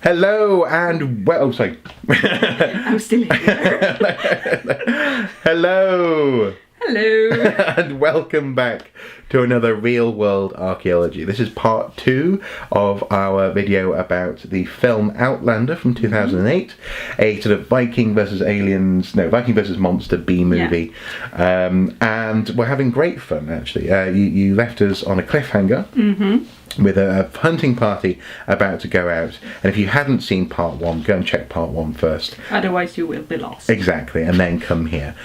Hello and oh, sorry. I'm still here. Hello. Hello. And welcome back to another Real World Archaeology. This is part 2 of our video about the film Outlander from 2008, a sort of Viking versus monster B movie. Yeah. And we're having great fun, actually. You left us on a cliffhanger. With a hunting party about to go out, and if you hadn't seen part 1, go and check part 1 first. Otherwise you will be lost. Exactly, and then come here.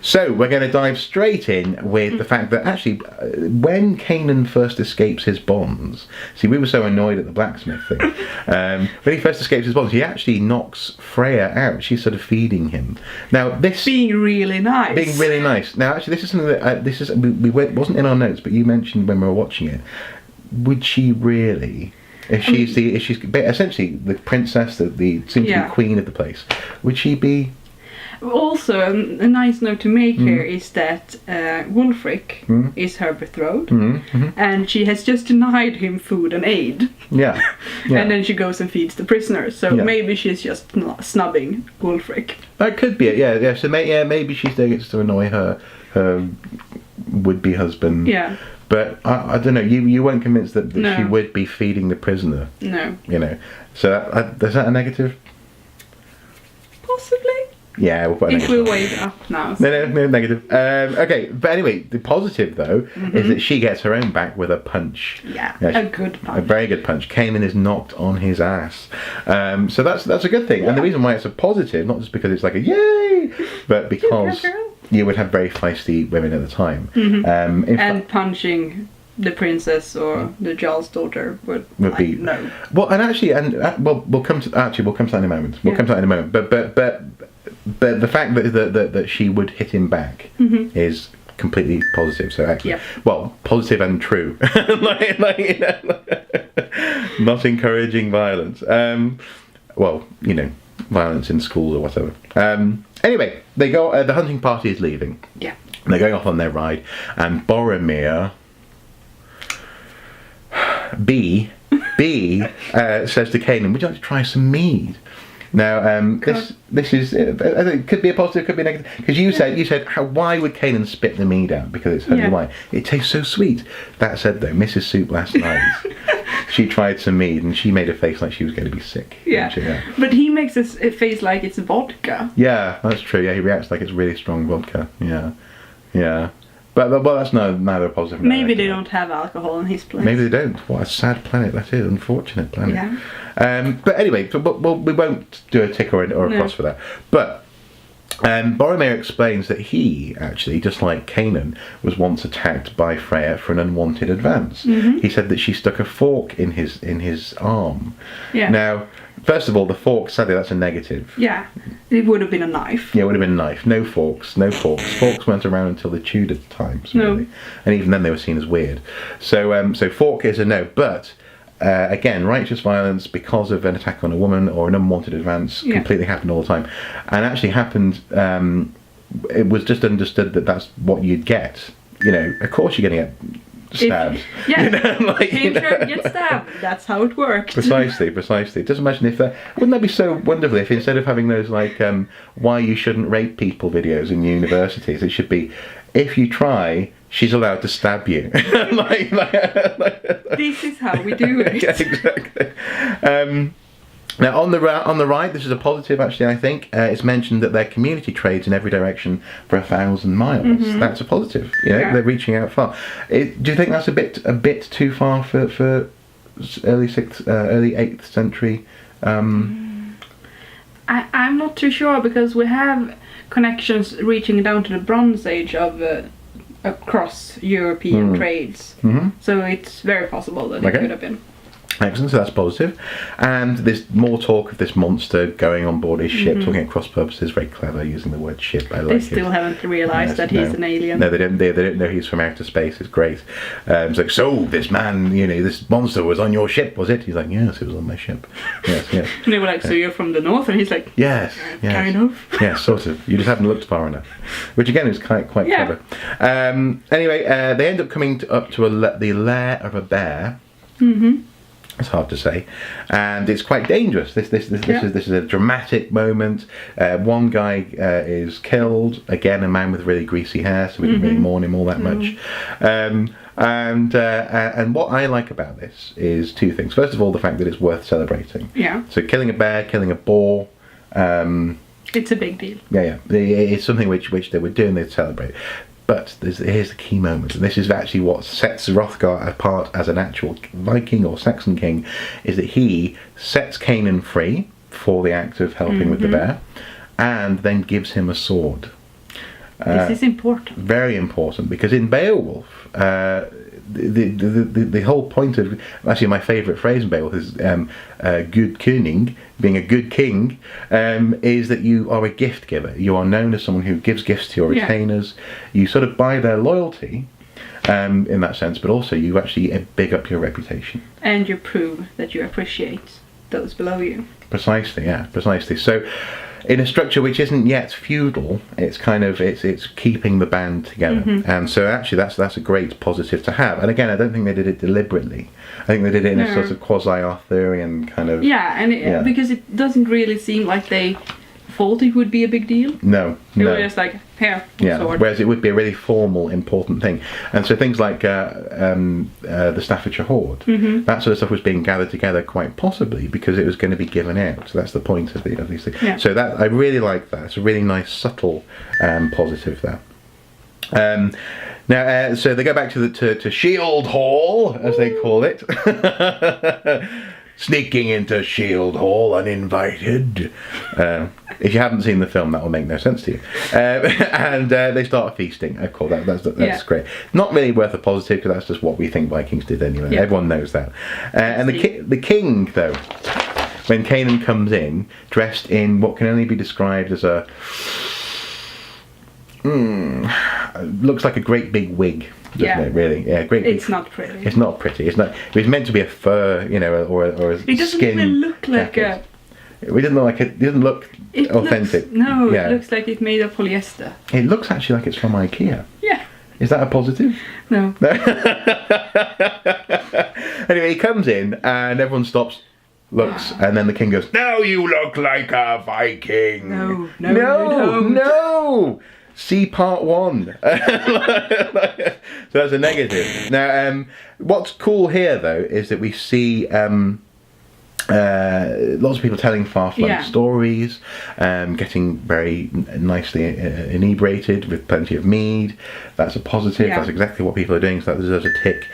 So we're going to dive straight in with the fact that actually when Kanan first escapes his bonds, see, we were so annoyed at the blacksmith thing, when he first escapes his bonds, he actually knocks Freya out. She's sort of feeding him. Now this being really nice. Now actually this is something that wasn't in our notes, but you mentioned when we were watching it. Would she really, if she's essentially the princess, the seems-to-be queen of the place, would she be? Also, a nice note to make here is that Wulfric is her betrothed, and she has just denied him food and aid. Yeah. And then she goes and feeds the prisoners. So maybe she's just snubbing Wulfric. That could be it. Yeah. So maybe she's doing it just to annoy her would-be husband. Yeah. But I don't know. You weren't convinced that she would be feeding the prisoner. No. You know. So is that a negative? Possibly. Yeah, we'll put a negative. It will wait up now. So. No, negative. Okay, but anyway, the positive though is that she gets her own back with a punch. Yeah, a good punch. A very good punch. Kanan is knocked on his ass. So that's a good thing. And the reason why it's a positive, not just because it's like a yay, but because you would have very feisty women at the time. And punching the princess or the Jarl's daughter would be no. Well, and actually, we'll come to that in a moment. We'll come to that in a moment. But the fact that she would hit him back is completely positive. So actually, well, positive and true. Not encouraging violence. Well, violence in schools or whatever. Anyway, they go. The hunting party is leaving. Yeah. They're going off on their ride, and Boromir B says to Kanan, "Would you like to try some mead?" Now, this is it could be a positive, could be a negative. Because you said why would Kanan spit the mead out? Because it's honey wine. It tastes so sweet. That said, though, Mrs. Soup last night, she tried some mead and she made a face like she was going to be sick. Yeah. But he makes a face like it's vodka. Yeah, that's true. Yeah, he reacts like it's really strong vodka. Yeah. But that's neither positive nor Maybe negative. they don't have alcohol on his planet. Maybe they don't. What a sad planet that is. Unfortunate planet. Yeah. But anyway, we won't do a tick or a cross for that. But Boromir explains that he actually, just like Kanan, was once attacked by Freya for an unwanted advance. He said that she stuck a fork in his arm. Yeah. Now, first of all, the fork, sadly, that's a negative. Yeah, it would have been a knife. Yeah, it would have been a knife. No forks. Forks weren't around until the Tudor times, really. And even then they were seen as weird. So fork is a no. But, again, righteous violence because of an attack on a woman or an unwanted advance completely happened all the time. And actually happened, it was just understood that that's what you'd get. Of course you're going to get stabbed. Get stabbed. That's how it worked. Precisely. Just imagine if wouldn't that be so wonderful if instead of having those why you shouldn't rape people videos in universities, it should be if you try, she's allowed to stab you. This is how we do it. Yeah, exactly. Now on the right, this is a positive actually. I think it's mentioned that their community trades in every direction for 1,000 miles. That's a positive. They're reaching out far. Do you think that's a bit too far for early 8th century? I'm not too sure because we have connections reaching down to the Bronze Age of across European trades. So it's very possible that it could have been. Excellent, so that's positive. And there's more talk of this monster going on board his ship, talking at cross purposes. Very clever using the word ship. I like it. They still haven't realised that he's an alien. No, they don't know he's from outer space. It's great. It's like, so this man, this monster was on your ship, was it? He's like, yes, it was on my ship. Yes. And they were like, so you're from the north? And he's like, yes. Kind of. Yeah, sort of. You just haven't looked far enough. Which again is quite clever. Anyway, they end up coming up to the lair of a bear. It's hard to say, and it's quite dangerous. This is a dramatic moment. One guy is killed. Again, a man with really greasy hair, so we didn't really mourn him all that much. And what I like about this is two things. First of all, the fact that it's worth celebrating. Yeah. So killing a bear, killing a boar. It's a big deal. Yeah. It's something which they were doing. They'd celebrate. But here's the key moment, and this is actually what sets Hrothgar apart as an actual Viking or Saxon king, is that he sets Canaan free for the act of helping with the bear, and then gives him a sword. This is important. Very important, because in Beowulf, the whole point of, actually my favourite phrase in Beowulf is good König, being a good king, is that you are a gift giver. You are known as someone who gives gifts to your retainers. You sort of buy their loyalty in that sense, but also you actually big up your reputation. And you prove that you appreciate those below you. Precisely, yeah, precisely. So in a structure which isn't yet feudal, it's kind of it's keeping the band together, and so actually that's a great positive to have. And again, I don't think they did it deliberately. I think they did it in a sort of quasi-Arthurian kind of because it doesn't really seem like they thought it would be a big deal. No. They were just like, here, sword. Whereas it would be a really formal, important thing. And so things like the Staffordshire Hoard, that sort of stuff was being gathered together quite possibly because it was going to be given out. So that's the point of these things. Yeah. So that I really like that. It's a really nice, subtle positive there. Now, so they go back to Shield Hall, as they call it. Sneaking into Shield Hall uninvited. If you haven't seen the film, that will make no sense to you. And they start feasting. Of course, that's great. Not really worth a positive, because that's just what we think Vikings did anyway. Yeah. Everyone knows that. And the king, though, when Canaan comes in, dressed in what can only be described as a looks like a great big wig. Doesn't it, really? Yeah, great. It's not pretty. It's not pretty. It's not. It was meant to be a fur, or a skin. It doesn't even look like a. It doesn't look like it. Doesn't look authentic. It looks like it's made of polyester. It looks actually like it's from IKEA. Yeah. Is that a positive? No. Anyway, he comes in and everyone stops, looks, and then the king goes, "Now you look like a Viking." No, you don't. No. See Part.1. So that's a negative. Now, what's cool here, though, is that we see lots of people telling far-flung stories, getting very nicely inebriated with plenty of mead. That's a positive. That's exactly what people are doing, so that deserves a tick.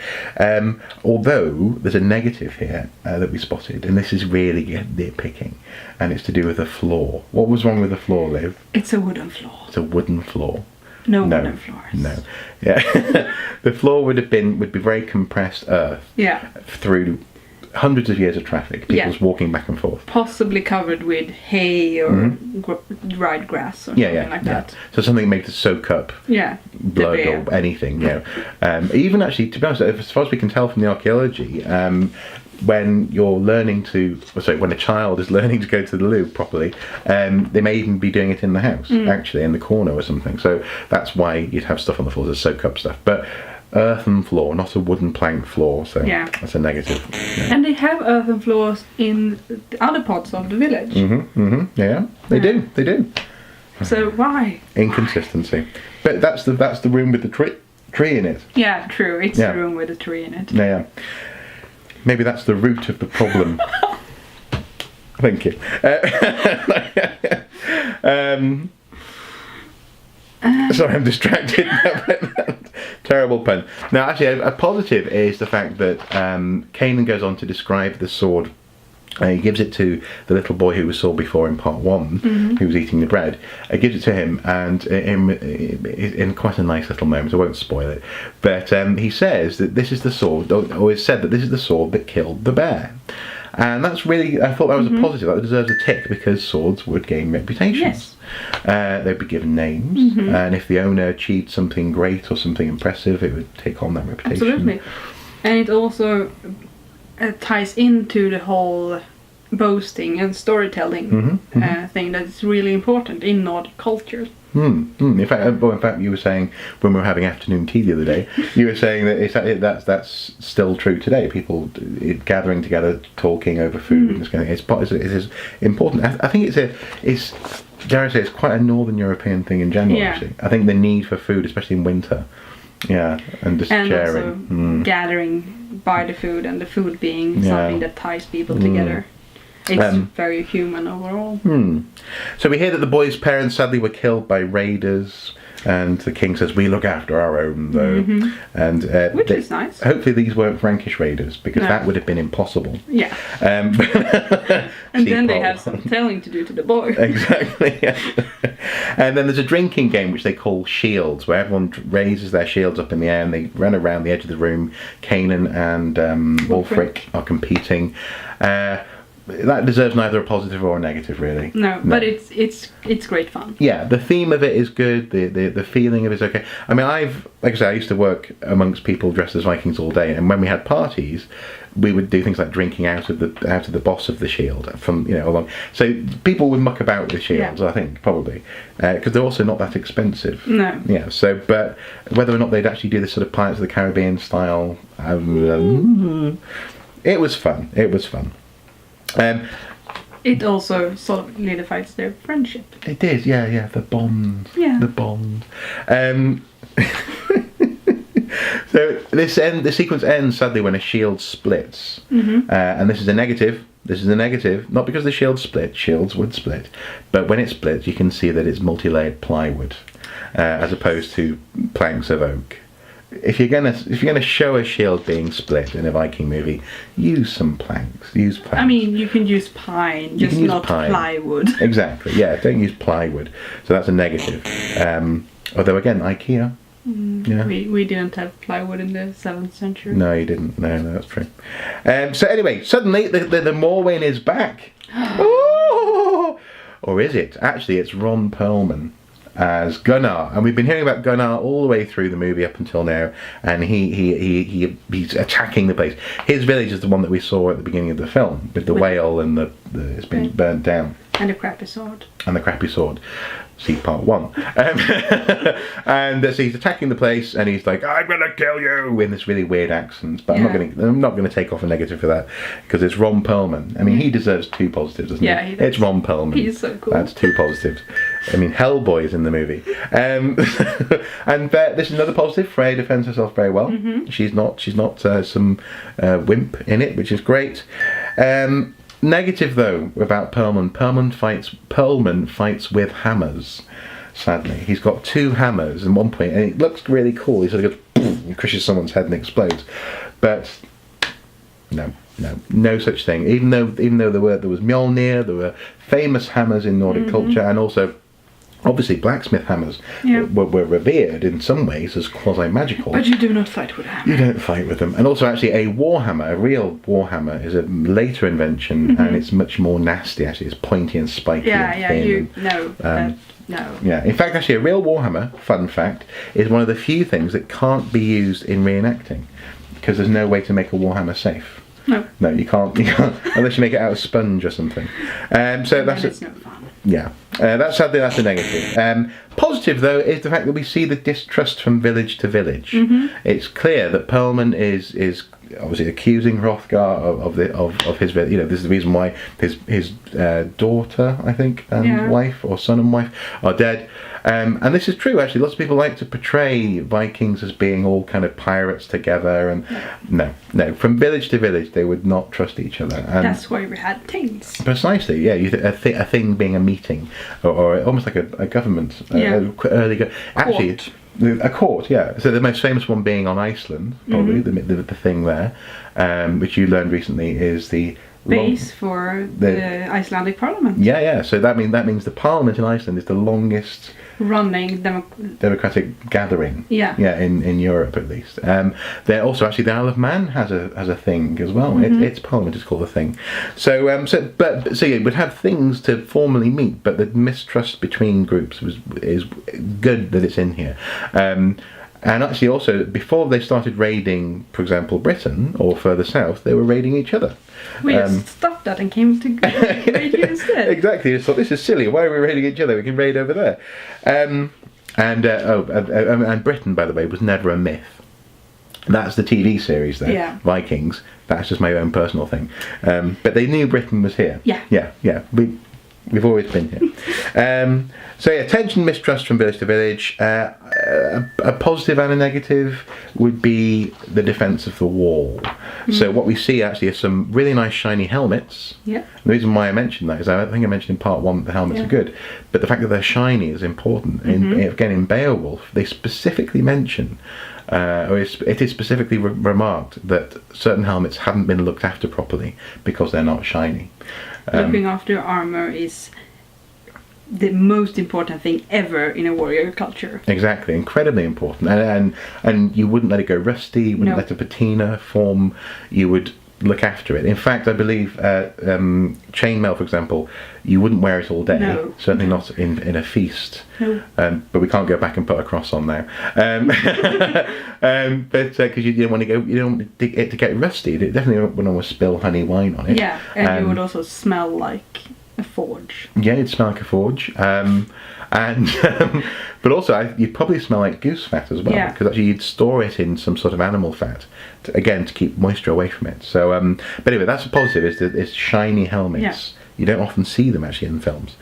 Although there's a negative here that we spotted, and this is really nitpicking, and it's to do with the floor. What was wrong with the floor, Liv? It's a wooden floor. It's a wooden floor. No wooden floors. No. Yeah. The floor would be very compressed earth. Yeah. Through hundreds of years of traffic, people's walking back and forth. Possibly covered with hay or dried grass or something like that. So something made to soak up blood or anything. Even actually, to be honest, as far as we can tell from the archaeology, when a child is learning to go to the loo properly, they may even be doing it in the house, actually, in the corner or something. So that's why you'd have stuff on the floor to soak up stuff. But earthen floor, not a wooden plank floor, so that's a negative. Yeah. And they have earthen floors in the other parts of the village. Yeah, they do. So why? Inconsistency. But that's the room with the tree in it. Yeah, true. It's the room with the tree in it. Yeah. Maybe that's the root of the problem. Thank you. Sorry, I'm distracted. Terrible pun. Now, actually, a positive is the fact that Canaan goes on to describe the sword. He gives it to the little boy who we saw before in Part.1, who was eating the bread. He gives it to him, and in quite a nice little moment, I won't spoil it, but he says that this is the sword, or it's said that this is the sword that killed the bear. And that's really, I thought that was a positive. That deserves a tick, because swords would gain reputations. Yes. They'd be given names, and if the owner achieved something great or something impressive, it would take on that reputation. Absolutely. And it also ties into the whole boasting and storytelling thing that is really important in Nordic culture. In fact, you were saying when we were having afternoon tea the other day, you were saying that that's still true today. People gathering together, talking over food, and this kind of thing. It is important. I think it's dare I say, it's quite a Northern European thing in general. Yeah. Actually, I think the need for food, especially in winter, and just sharing, also gathering by the food, and the food being something that ties people together. It's very human overall. So we hear that the boy's parents sadly were killed by raiders, and the king says, "We look after our own, though." And which is nice. Hopefully these weren't Frankish raiders, because that would have been impossible. Yeah. And then they have some telling to do to the boy. Exactly. Yeah. And then there's a drinking game which they call Shields, where everyone raises their shields up in the air and they run around the edge of the room. Kanan and Wulfric are competing. That deserves neither a positive or a negative, really. No, but it's great fun. Yeah, the theme of it is good. The feeling of it is okay. I mean, like I said, I used to work amongst people dressed as Vikings all day, and when we had parties, we would do things like drinking out of the boss of the shield from along. So people would muck about with shields, I think, probably, because they're also not that expensive. No. Yeah. So, but whether or not they'd actually do this sort of Pirates of the Caribbean style, it was fun. It was fun. It also solidifies their friendship. It did, yeah. The bond. Yeah. The bond. So the sequence ends sadly when a shield splits, and this is a negative. This is a negative, not because the shield split. Shields would split, but when it splits, you can see that it's multi-layered plywood, as opposed to planks of oak. If you're gonna show a shield being split in a Viking movie, use some planks. Use planks. I mean, you can use pine, just not plywood. Exactly. Yeah, don't use plywood. So that's a negative. Although again, IKEA. Yeah. We didn't have plywood in the 7th century. No, you didn't. No, that's true. So anyway, suddenly the Morwen is back. Ooh! Or is it? Actually, it's Ron Perlman as Gunnar, and we've been hearing about Gunnar all the way through the movie up until now, and he's attacking the place. His village is the one that we saw at the beginning of the film, with the whale and it's been burnt down. And the crappy sword. See Part 1. And so he's attacking the place, and he's like, "I'm gonna kill you," in this really weird accent. But I'm not gonna take off a negative for that, because it's Ron Perlman. I mean, he deserves 2 positives, doesn't he? Yeah, he does. It's Ron Perlman. He's so cool. That's 2 positives. I mean, Hellboy's in the movie. And this is another positive. Freya defends herself very well. She's not some wimp in it, which is great. Negative though about Perlman. Perlman fights with hammers. Sadly, he's got 2 hammers at one point, and it looks really cool. He sort of goes, boom, and crushes someone's head and explodes. But no such thing. Even though there was Mjolnir, there were famous hammers in Nordic culture, and also obviously blacksmith hammers were revered in some ways as quasi-magical. But you do not fight with a hammer. You don't fight with them. And also actually a warhammer, a real warhammer, is a later invention, and it's much more nasty actually. It's pointy and spiky and thin. No. Yeah, in fact actually a real warhammer, fun fact, is one of the few things that can't be used in reenacting, because there's no way to make a warhammer safe. No, you can't unless you make it out of sponge or something. So that's no fun. Yeah, that's a negative. Positive though is the fact that we see the distrust from village to village. It's clear that Perlman is obviously accusing Hrothgar of his. This is the reason why his daughter, I think, and wife, or son and wife, are dead. And this is true actually. Lots of people like to portray Vikings as being all kind of pirates together, and no. From village to village, they would not trust each other. And that's why we had things. Precisely, yeah. A thing being a meeting, or almost like a government. Actually, a court. Yeah. So the most famous one being on Iceland, probably the thing there, which you learned recently, is the base for the Icelandic Parliament. Yeah. So that means the Parliament in Iceland is the longest running democratic gathering. Yeah. In Europe at least. They're also actually the Isle of Man has a thing as well. Its Parliament is called a thing. So you would have things to formally meet, but the mistrust between groups is good that it's in here. And actually also, before they started raiding, for example, Britain or further south, they were raiding each other. We just stopped that and came to raid you instead. Exactly. Just thought, this is silly. Why are we raiding each other? We can raid over there. And Britain, by the way, was never a myth. That's the TV series there, Yeah. Vikings. That's just my own personal thing. But they knew Britain was here. Yeah. Yeah. We've always been here. So yeah, tension, mistrust from village to village. A positive and a negative would be the defence of the wall. So what we see actually is some really nice shiny helmets. Yeah. And the reason why I mentioned that is I think I mentioned in part 1 that the helmets are good, but the fact that they're shiny is important. Again, in Beowulf, they specifically mention, or it is specifically remarked that certain helmets haven't been looked after properly because they're not shiny. Looking after armor is the most important thing ever in a warrior culture. Exactly, incredibly important, and you wouldn't let it go rusty. You wouldn't let a patina form. You would look after it. In fact, I believe chainmail, for example, you wouldn't wear it all day. No. Certainly not in a feast. No. But we can't go back and put a cross on now. But because you don't want to go, you don't want it to get rusty. You definitely wouldn't want to spill honey wine on it. Yeah, and it would also smell like a forge. Yeah, it'd smell like a forge. But also, you'd probably smell like goose fat as well, because actually you'd store it in some sort of animal fat, to keep moisture away from it. So, but anyway, that's a positive, is shiny helmets. Yeah. You don't often see them actually in films.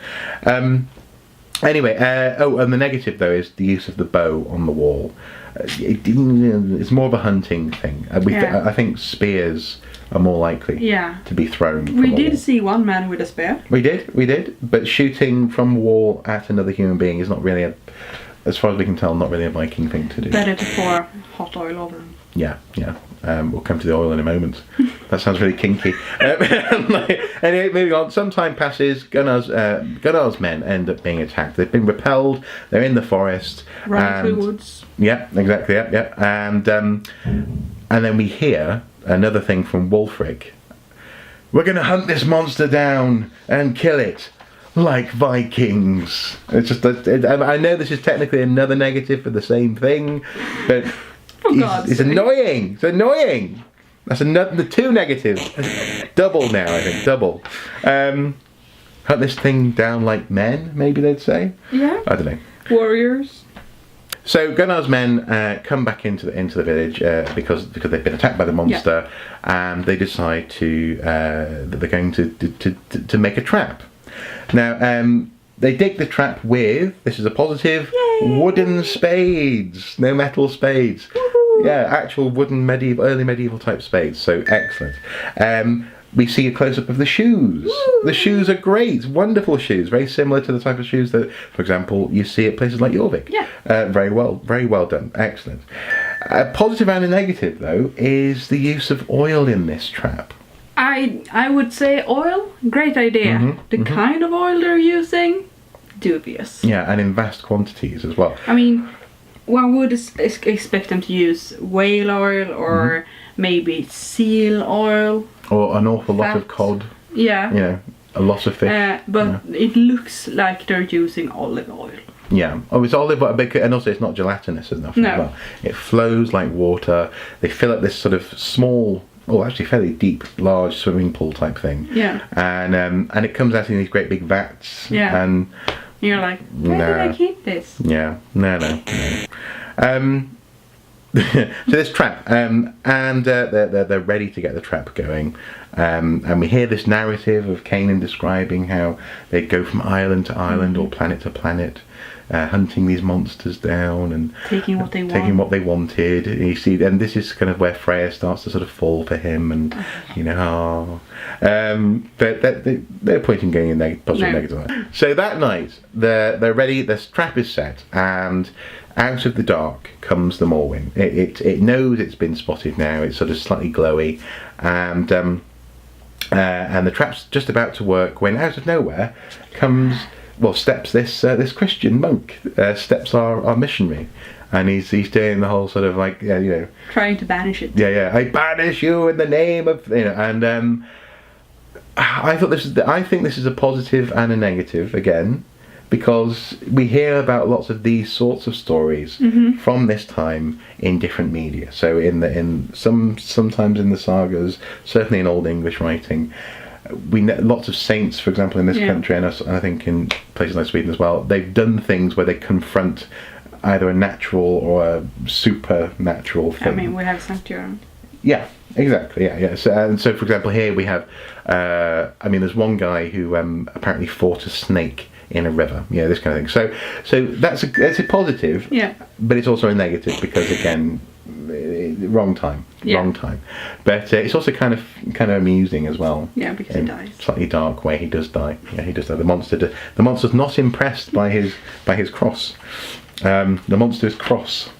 Anyway, and the negative though is the use of the bow on the wall. It's more of a hunting thing. I think spears are more likely to be thrown from We a did wall. see one man with a spear. We did, but shooting from a wall at another human being is not really as far as we can tell, not really a Viking thing to do. Better to pour hot oil over them. Yeah. We'll come to the oil in a moment. That sounds really kinky. Anyway, moving on. Some time passes. Gunnar's men end up being attacked. They've been repelled. They're in the forest. Running through woods. Yeah, exactly. Yeah. And then we hear another thing from Wulfric. We're going to hunt this monster down and kill it. Like Vikings. It's just I know this is technically another negative for the same thing, but it's annoying. It's annoying. That's the 2 negatives. Double now, I think. Double. Hunt this thing down like men, maybe they'd say. Yeah. I don't know. Warriors. So Gunnar's men come back into the village because they've been attacked by the monster, and they decide that they're going to make a trap. Now, they dig the trap with, this is a positive, wooden spades, no metal spades. Woo-hoo. Yeah, actual wooden early medieval type spades, so excellent. We see a close-up of the shoes. Woo. The shoes are great, wonderful shoes, very similar to the type of shoes that, for example, you see at places like Jorvik. Yeah. Very well done, excellent. A positive and a negative, though, is the use of oil in this trap. I would say oil, great idea. The kind of oil they're using, dubious. Yeah, and in vast quantities as well. I mean, one would expect them to use whale oil or maybe seal oil. Or an awful lot of cod. Yeah. You know, a lot of fish. But it looks like they're using olive oil. Yeah. Oh, it's olive oil, and also it's not gelatinous enough as well. It flows like water. They fill up this sort of small, actually fairly deep, large swimming pool type thing. Yeah. And it comes out in these great big vats. Yeah. And you're like, where did I keep this? Yeah. No. So this trap, and they're ready to get the trap going, and we hear this narrative of Kanan describing how they go from island to island or planet to planet, hunting these monsters down and taking what they wanted. And you see, and this is kind of where Freya starts to sort of fall for him, and but they're pointing going in positive negative. So that night they're ready. The trap is set, and out of the dark comes the Morwen. It knows it's been spotted now. It's sort of slightly glowy, and the trap's just about to work when out of nowhere steps this Christian monk. Steps our missionary, and he's doing the whole sort of like trying to banish it. Yeah. I banish you in the name of and I think this is a positive and a negative again. because we hear about lots of these sorts of stories from this time in different media. So sometimes in the sagas, certainly in Old English writing, we know lots of saints, for example, in this country, and I think in places like Sweden as well, they've done things where they confront either a natural or a supernatural thing. I mean, we have St. John. Yeah, exactly. Yeah. So, for example, here we have. There's one guy who apparently fought a snake in a river. Yeah, this kind of thing. So that's a positive. Yeah. But it's also a negative because again, wrong time. But it's also kind of amusing as well. Yeah, because he dies. Slightly dark way. He does die. Yeah, he does die. The monster's not impressed by his cross. The monster's cross.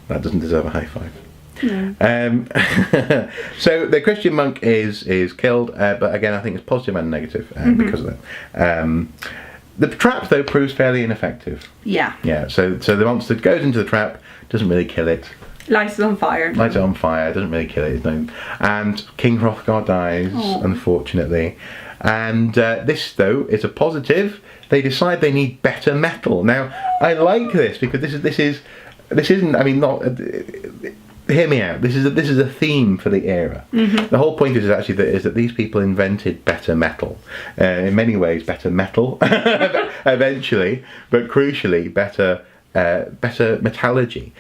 That doesn't deserve a high five. No. So the Christian monk is killed, but again I think it's positive and negative because of that. The trap though proves fairly ineffective. Yeah. Yeah. So the monster goes into the trap, doesn't really kill it. Lights it on fire. Doesn't really kill it. And King Hrothgar dies, unfortunately. And this though is a positive. They decide they need better metal. Now I like this because this isn't. I mean, not. Hear me out. This is a theme for the era. The whole point is actually that these people invented better metal. In many ways, better metal eventually, but crucially, better metallurgy,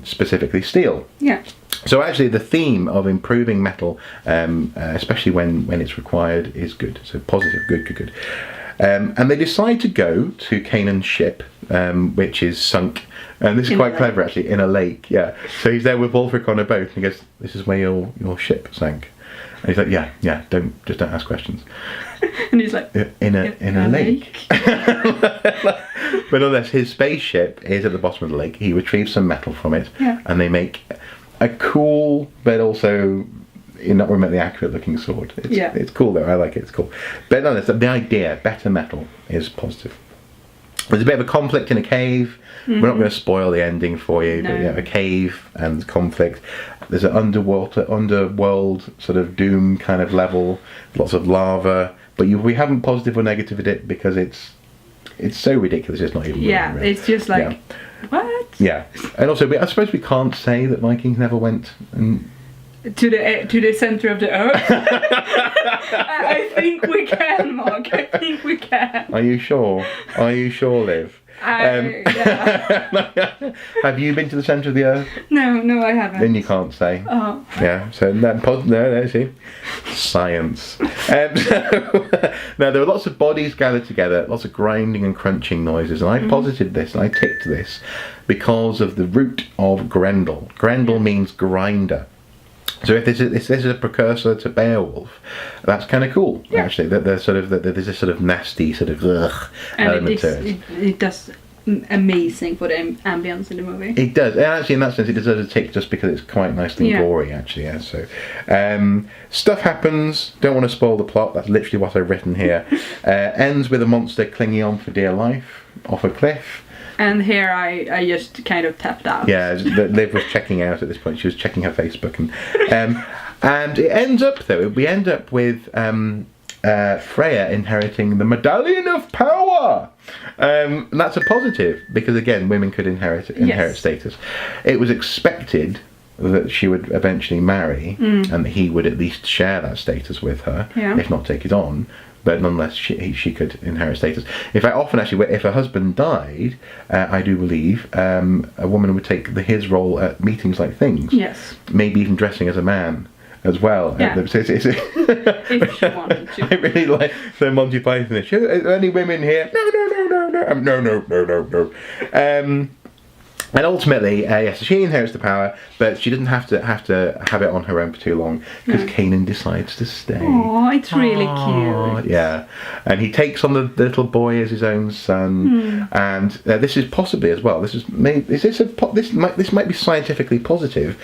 specifically steel. Yeah. So actually, the theme of improving metal, especially when it's required, is good. So positive, good. And they decide to go to Canaan's ship, which is sunk. And this is quite clever, actually, in a lake. Yeah. So he's there with Wulfric on a boat, and he goes, "This is where your ship sank." And he's like, "Yeah. Don't ask questions." And he's like, "In a lake." But nonetheless, his spaceship is at the bottom of the lake. He retrieves some metal from it, and they make a cool, but also not remotely accurate looking sword. It's cool though. I like it. It's cool. But nonetheless, the idea, better metal, is positive. There's a bit of a conflict in a cave. We're not going to spoil the ending for you, but a cave and conflict. There's an underworld sort of doom kind of level, lots of lava. But we haven't positive or negative it because it's so ridiculous. It's not even. Yeah, really. It's just like what? Yeah, and also I suppose we can't say that Vikings never went and. To the center of the earth. I think we can, Mark. I think we can. Are you sure, Liv? Yeah. Have you been to the centre of the earth? No, I haven't. Then you can't say. Oh. Yeah. So no, see, science. Now there are lots of bodies gathered together, lots of grinding and crunching noises, and I posited this, and I ticked this because of the root of Grendel. Grendel means grinder. So if this is a precursor to Beowulf, that's kind of cool. Yeah. Actually, that there's this sort of nasty sort of element to it. It does amazing for the ambience in the movie. It does, and actually in that sense, it deserves a tick just because it's quite nicely gory. Actually, yeah. So stuff happens. Don't want to spoil the plot. That's literally what I've written here. Ends with a monster clinging on for dear life off a cliff. And here I just kind of tapped out. Yeah, Liv was checking out at this point. She was checking her Facebook, and it ends up though. We end up with Freya inheriting the Medallion of Power, and that's a positive because again, women could inherit status. It was expected that she would eventually marry, and that he would at least share that status with her, if not take it on. But nonetheless, she could inherit status. In fact, often actually, if her husband died, I do believe a woman would take his role at meetings like things. Yes. Maybe even dressing as a man as well. Yeah. If she wanted to. I really like the Monty Python. Are there any women here? No. And ultimately, yes, she inherits the power, but she doesn't have to have it on her own for too long because Canaan decides to stay. Oh, it's really cute. Yeah, and he takes on the little boy as his own son, and this is possibly as well. This might be scientifically positive.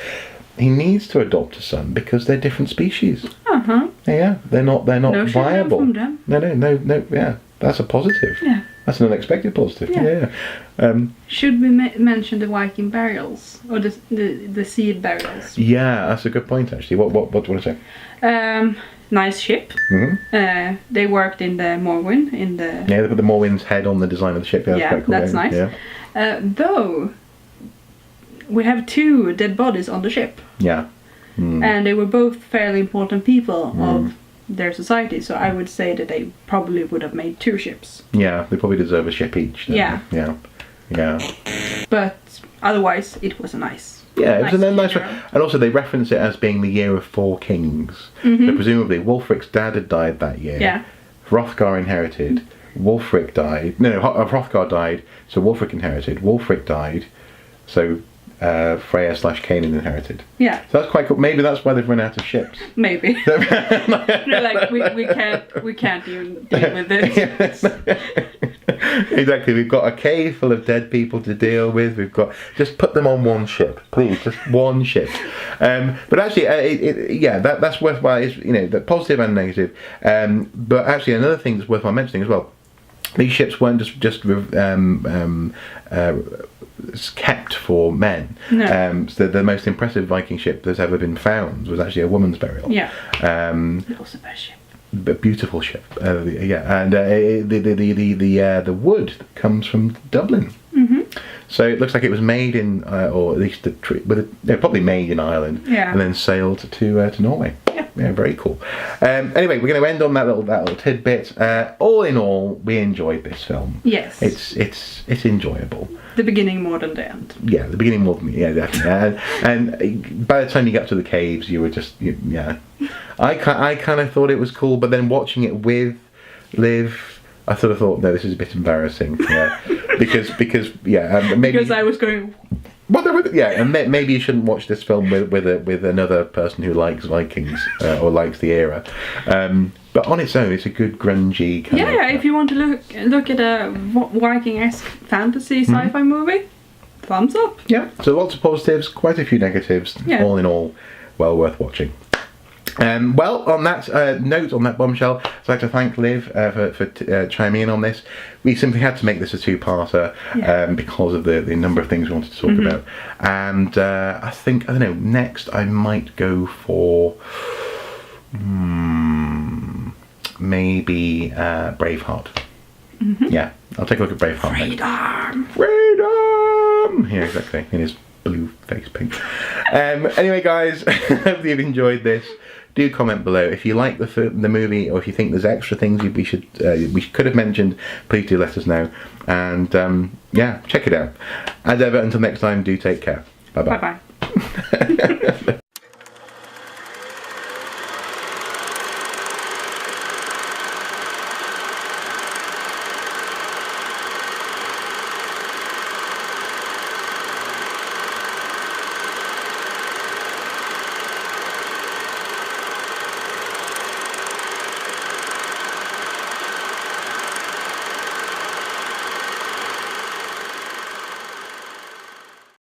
He needs to adopt a son because they're different species. Yeah, they're not viable. From them. No. Yeah, that's a positive. Yeah. That's an unexpected positive. Yeah. Should we mention the Viking burials or the seed burials? Yeah, that's a good point actually. What do you want to say? nice ship. They worked in the Morwen Yeah, they put the Morwen's head on the design of the ship. Yeah, quite cool, that's nice. Yeah. Though we have 2 dead bodies on the ship, Yeah. and they were both fairly important people of their society. So I would say that they probably would have made 2 ships. Yeah, they probably deserve a ship each. Yeah. They? Yeah. Yeah. But otherwise, it was a nice. Yeah, it was a nice one. funeral. And also they reference it as being the year of 4 kings. So presumably Wulfric's dad had died that year. Yeah. Hrothgar inherited. Wulfric died. No, Hrothgar died, so Wulfric inherited. Wulfric died, so Freya/Kanan inherited. Yeah, So that's quite cool. Maybe that's why they've run out of ships. maybe. They're like, we can't even deal with this. Exactly. We've got a cave full of dead people to deal with. We've got just put them on one ship, please, just one ship. But actually, that's worthwhile. Is the positive and negative. But actually, another thing that's worthwhile mentioning as well. These ships weren't just kept for men. No. So the most impressive Viking ship that's ever been found was actually a woman's burial. Yeah. It was a bad ship. A beautiful ship. And the wood comes from Dublin. So it looks like it was made in, or at least probably made in Ireland, and then sailed to Norway. Yeah, very cool. Anyway, we're going to end on that little tidbit. All in all, we enjoyed this film. Yes. It's enjoyable. The beginning more than the end. Yeah, the beginning more than definitely. And by the time you got to the caves, you were just I kind of thought it was cool, but then watching it with Liv, I sort of thought, no, this is a bit embarrassing. Yeah, because maybe Because I was going. and maybe you shouldn't watch this film with another person who likes Vikings or likes the era. But on its own, it's a good grungy kind of. Yeah, if you want to look at a Viking-esque fantasy sci-fi movie, thumbs up. Yeah, so lots of positives, quite a few negatives. Yeah. All in all, well worth watching. Well, on that note, on that bombshell, I'd like to thank Liv for chiming in on this. We simply had to make this a 2-parter because of the number of things we wanted to talk about. And I think, next I might go for maybe Braveheart. Yeah, I'll take a look at Braveheart. Freedom! Yeah, exactly, in his blue face paint. Anyway, guys, hope you've enjoyed this. Do comment below if you like the movie, or if you think there's extra things we could have mentioned. Please do let us know, and check it out. As ever, until next time, do take care. Bye bye. Bye bye.